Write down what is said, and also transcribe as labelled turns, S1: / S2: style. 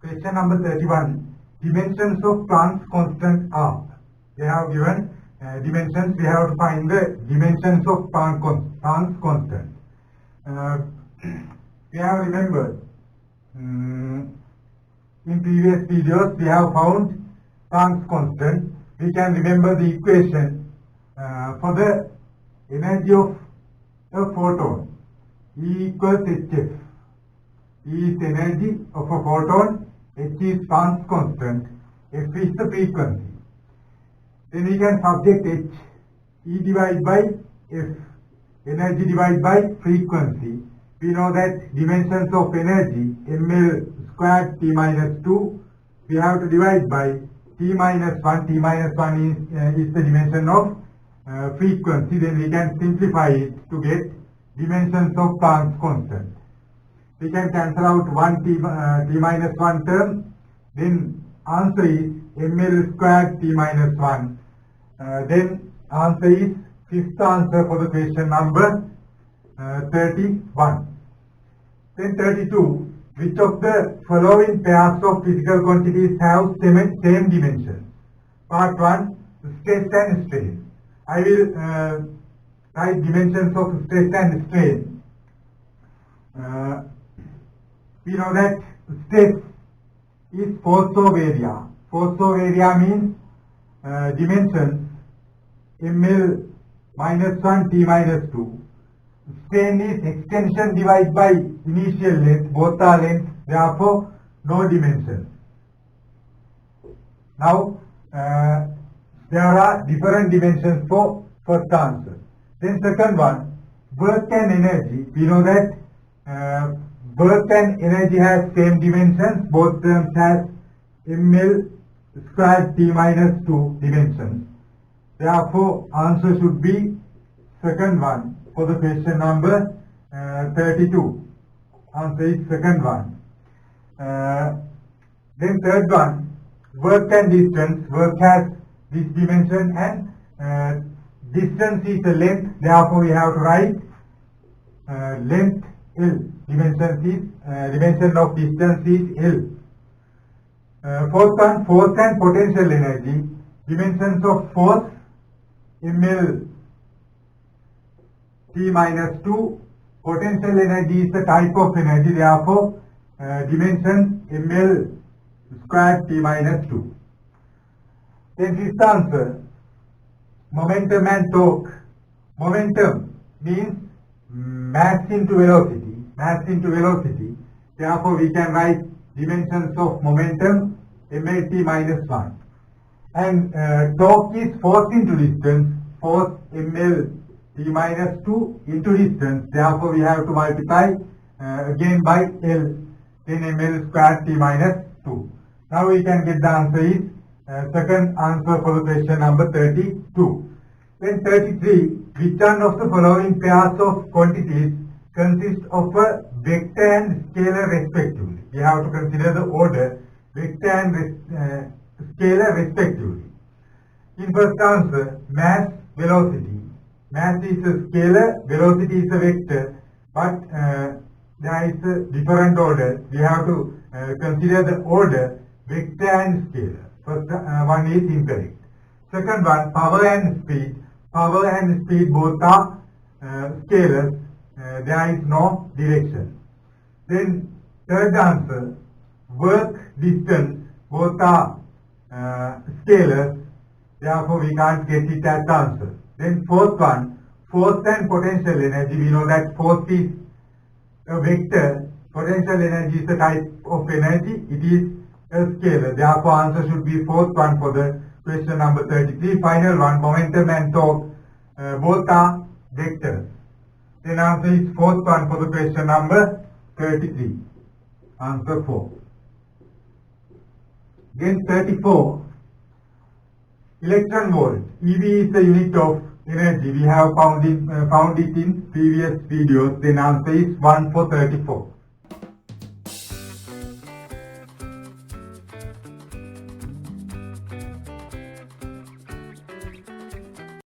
S1: Question number 31. Dimensions of Planck's constant are. They have given dimensions. We have to find the dimensions of Planck's constant. We have remembered in previous videos we have found Planck's constant. We can remember the equation for the energy of a photon. E equals hf. E is the energy of a photon. H is Planck's constant. F is the frequency. Then we can subject H. E divided by F. Energy divided by frequency. We know that dimensions of energy ml squared T minus 2. We have to divide by T minus 1. T minus 1 is the dimension of frequency. Then we can simplify it to get dimensions of Planck's constant. We can cancel out one T minus 1 term. Then answer is ml squared T minus 1. Then answer is fifth answer for the question number 31. Then 32. Which of the following pairs of physical quantities have same dimensions? Part 1. Stress and strain. I will write dimensions of stress and strain. We know that stress is force over area. Force over area means dimensions ml minus 1 T minus 2. Strain is extension divided by initial length. Both are length, therefore no dimensions. Now there are different dimensions for first answer. Then second one, work and energy. We know that work and energy has same dimensions. Both terms has ml squared T minus 2 dimensions. Therefore answer should be second one for the question number 32. Answer is second one. Then third one, work and distance. Work has this dimension and distance is a length. Therefore we have to write length L. Dimension of distance is L. Fourth one, force and potential energy. Dimensions of force ml T minus 2. Potential energy is the type of energy. Therefore dimension ml squared T minus 2. Then fifth answer, momentum and torque. Momentum means mass into velocity. Mass into velocity. Therefore we can write dimensions of momentum ml T minus 1. And torque is force into distance. Force ml T minus 2 into distance. Therefore we have to multiply again by L. Then ml squared T minus 2. Now we can get the answer is second answer for the question number 32. Then 33. Which one of the following pairs of quantities consists of a vector and scalar respectively? We have to consider the order vector and scalar respectively. In first answer, mass, velocity. Mass is a scalar, velocity is a vector, but there is a different order. We have to consider the order vector and scalar. First one is incorrect. Second one, power and speed. Power and speed both are scalars. There is no direction. Then third answer, work, distance, both are scalars. Therefore we can't get it as answer. Then fourth one, force and potential energy. We know that force is a vector. Potential energy is a type of energy. It is a scalar. Therefore answer should be fourth one for the question number 33. Final one, momentum and torque. Both are vectors. Then answer is fourth one for the question number 33. Answer 4. Then 34. Electron volt. EV is the unit of energy. We have found it in previous videos. Then answer is 1 for 34.